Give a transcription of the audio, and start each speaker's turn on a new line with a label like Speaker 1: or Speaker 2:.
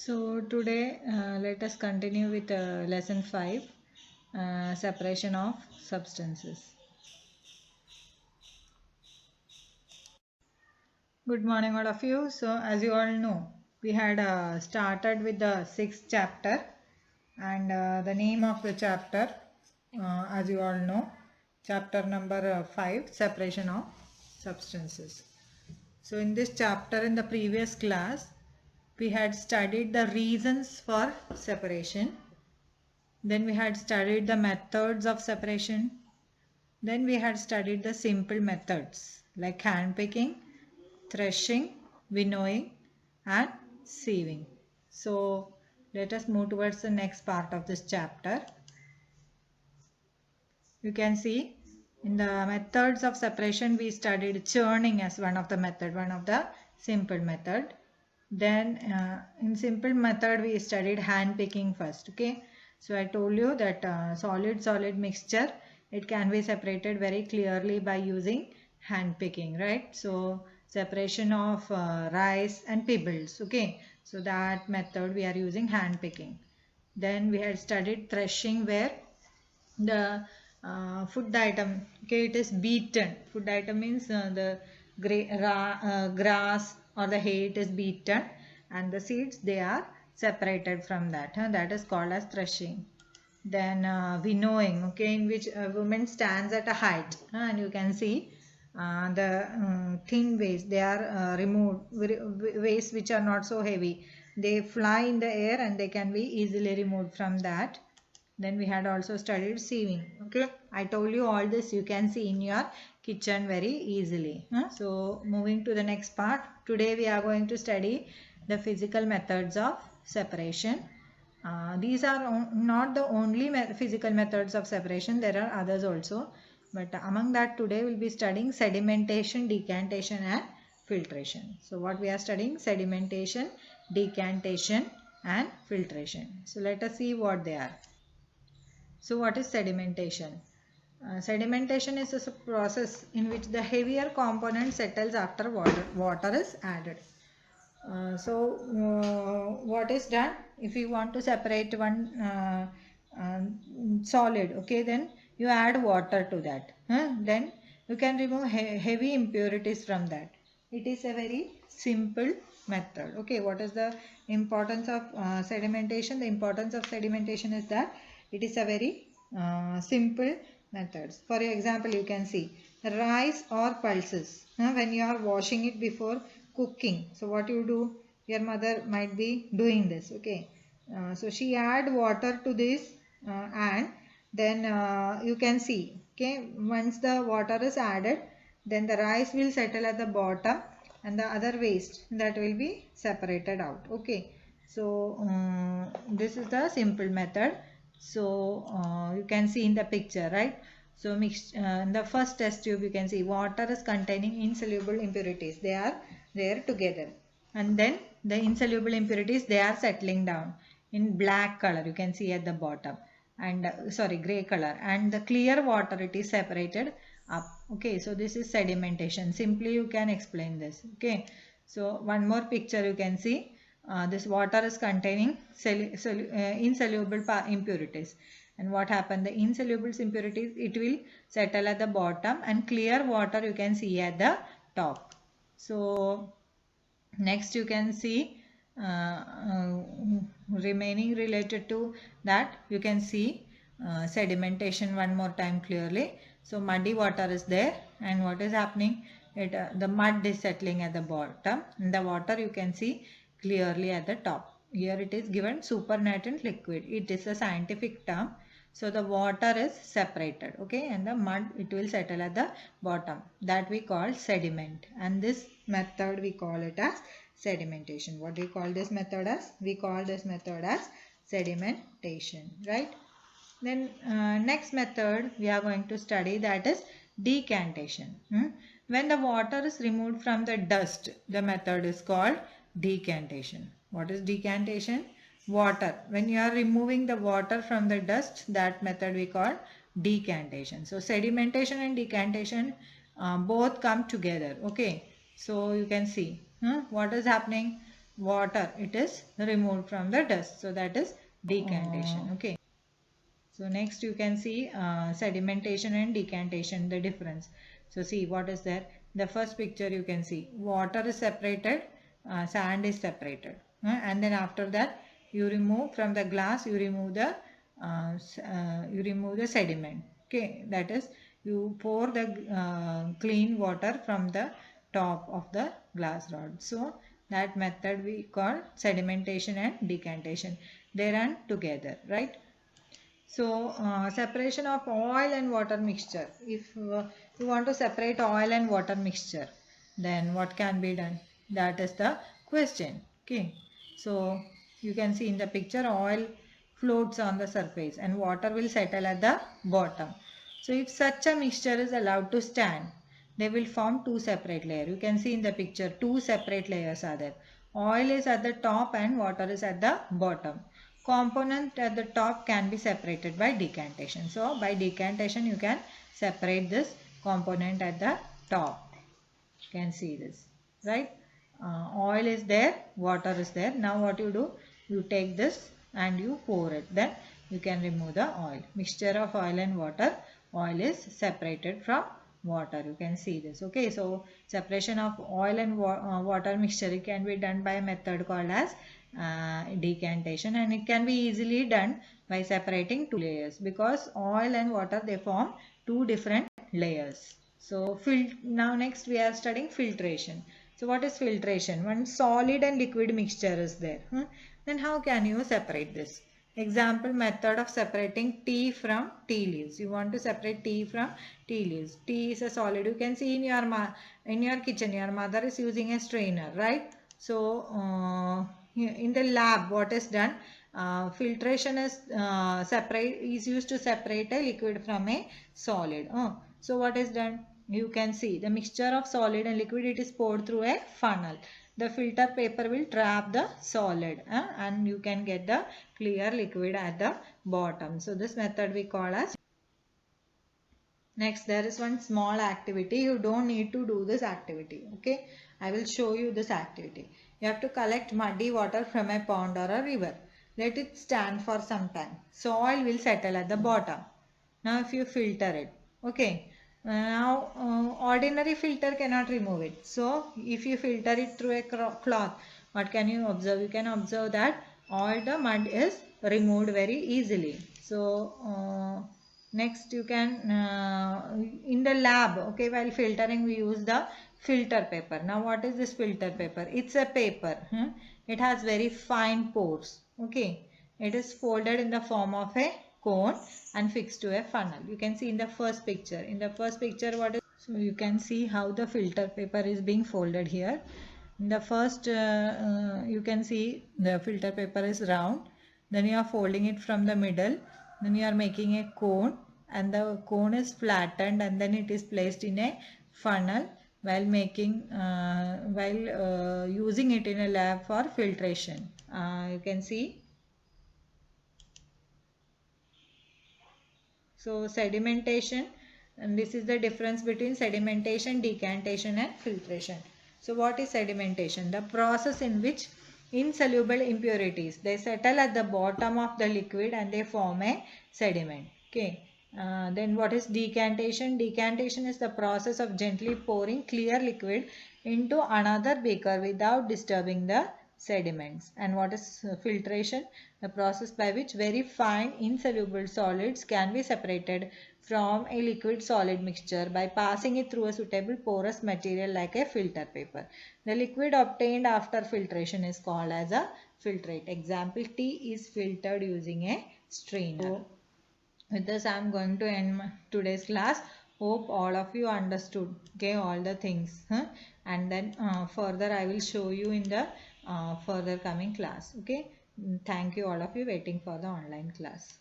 Speaker 1: So today let us continue with lesson 5, separation of substances. Good morning all of you. So as you all know, we had started with the 6th chapter, and the name of the chapter, as you all know, chapter number 5, separation of substances. So in this chapter, in the previous class, we had studied the reasons for separation. Then we had studied the methods of separation. Then we had studied the simple methods like hand picking, threshing, winnowing and sieving. So let us move towards the next part of this chapter. You can see in the methods of separation we studied churning as one of the method, one of the simple method. Then in simple method we studied hand picking first. Okay, so I told you that solid mixture, it can be separated very clearly by using hand picking, right? So separation of rice and pebbles. Okay, so that method we are using hand picking. Then we had studied threshing, where the food item, okay, it is beaten. Food item means the grass or the hay, it is beaten, and the seeds, they are separated from that, that is called as threshing. Then winnowing, okay, in which a woman stands at a height, and you can see the thin waste, they are removed, waste which are not so heavy, they fly in the air and they can be easily removed from that. Then we had also studied sieving. Okay, I told you all this you can see in your kitchen very easily. So moving to the next part, today we are going to study the physical methods of separation. These are not the only physical methods of separation, there are others also, but among that today we'll be studying sedimentation, decantation and filtration. So what we are studying? Sedimentation, decantation and filtration. So let us see what they are. So what is sedimentation? Sedimentation is a process in which the heavier component settles after water is added. What is done? If you want to separate one solid, okay, then you add water to that. Then you can remove heavy impurities from that. It is a very simple method. Okay, what is the importance of sedimentation? The importance of sedimentation is that it is a very simple methods. For example, you can see rice or pulses. When you are washing it before cooking, so what you do? Your mother might be doing this. Okay, so she add water to this, and then you can see. Okay, once the water is added, then the rice will settle at the bottom and the other waste that will be separated out. Okay, so this is the simple method. So you can see in the picture, right? So in the first test tube you can see water is containing insoluble impurities, they are there together, and then the insoluble impurities, they are settling down in black color, you can see at the bottom, and gray color, and the clear water, it is separated up. Okay, so this is sedimentation. Simply you can explain this. Okay, so one more picture you can see. This water is containing insoluble impurities, and what happened? The insoluble impurities, it will settle at the bottom, and clear water you can see at the top. So next you can see remaining related to that, you can see sedimentation one more time clearly. So muddy water is there, and what is happening? The mud is settling at the bottom, and the water you can see clearly at the top. Here it is given supernatant liquid, it is a scientific term. So the water is separated, okay, and the mud, it will settle at the bottom, that we call sediment, and this method we call it as sedimentation. What do you call this method as? We call this method as sedimentation, right? Then next method we are going to study, that is decantation. When the water is removed from the dust, the method is called decantation. What is decantation? Water. When you are removing the water from the dust, that method we call decantation. So sedimentation and decantation both come together. Okay, so you can see what is happening. water, it is removed from the dust. So that is decantation. Okay. So next you can see sedimentation and decantation, the difference. So see what is there. The first picture you can see water is separated, sand is separated, and then after that you remove from the glass, you remove the sediment. Okay, that is you pour the clean water from the top of the glass rod. So that method we call sedimentation and decantation. They run together, right? So, separation of oil and water mixture. If you want to separate oil and water mixture, then what can be done? That is the question. Okay. So, you can see in the picture oil floats on the surface and water will settle at the bottom. So, if such a mixture is allowed to stand, they will form two separate layers. You can see in the picture two separate layers are there. Oil is at the top and water is at the bottom. Component at the top can be separated by decantation. So by decantation you can separate this component at the top. You can see this, right? Oil is there, water is there. Now what you do? You take this and you pour it. Then you can remove the oil. Mixture of oil and water. Oil is separated from water. You can see this. Okay, so separation of oil and water mixture, it can be done by a method called as decantation, and it can be easily done by separating two layers, because oil and water, they form two different layers. So now next we are studying filtration. So what is filtration? When solid and liquid mixture is there, then how can you separate this? Example method of separating tea from tea leaves. You want to separate tea from tea leaves. Tea is a solid. You can see in your kitchen, your mother is using a strainer, right? So in the lab, what is done? Filtration is used to separate a liquid from a solid. So what is done? You can see the mixture of solid and liquid, it is poured through a funnel. The filter paper will trap the solid, and you can get the clear liquid at the bottom. So this method we call as. Next, there is one small activity. You don't need to do this activity. Okay, I will show you this activity. You have to collect muddy water from a pond or a river. Let it stand for some time. Soil will settle at the bottom. Now if you filter it, okay. Now ordinary filter cannot remove it. So if you filter it through a cloth, what can you observe? You can observe that all the mud is removed very easily. So next you can in the lab, okay, while filtering we use the filter paper. Now what is this filter paper? It's a paper. It has very fine pores. Okay, it is folded in the form of a cone and fixed to a funnel. You can see in the first picture. In the first picture, what is, so you can see how the filter paper is being folded here. In the first, you can see the filter paper is round. Then you are folding it from the middle. Then you are making a cone, and the cone is flattened, and then it is placed in a funnel while using it in a lab for filtration. You can see. So sedimentation, and this is the difference between sedimentation, decantation and filtration. So what is sedimentation? The process in which insoluble impurities, they settle at the bottom of the liquid and they form a sediment. Okay. Then what is decantation? Decantation is the process of gently pouring clear liquid into another beaker without disturbing the sediments. And what is filtration? The process by which very fine insoluble solids can be separated from a liquid solid mixture by passing it through a suitable porous material like a filter paper. The liquid obtained after filtration is called as a filtrate. Example, tea is filtered using a strainer. So, with this I am going to end today's class. Hope all of you understood, okay, all the things, and then further I will show you in the further coming class. Okay, thank you all of you waiting for the online class.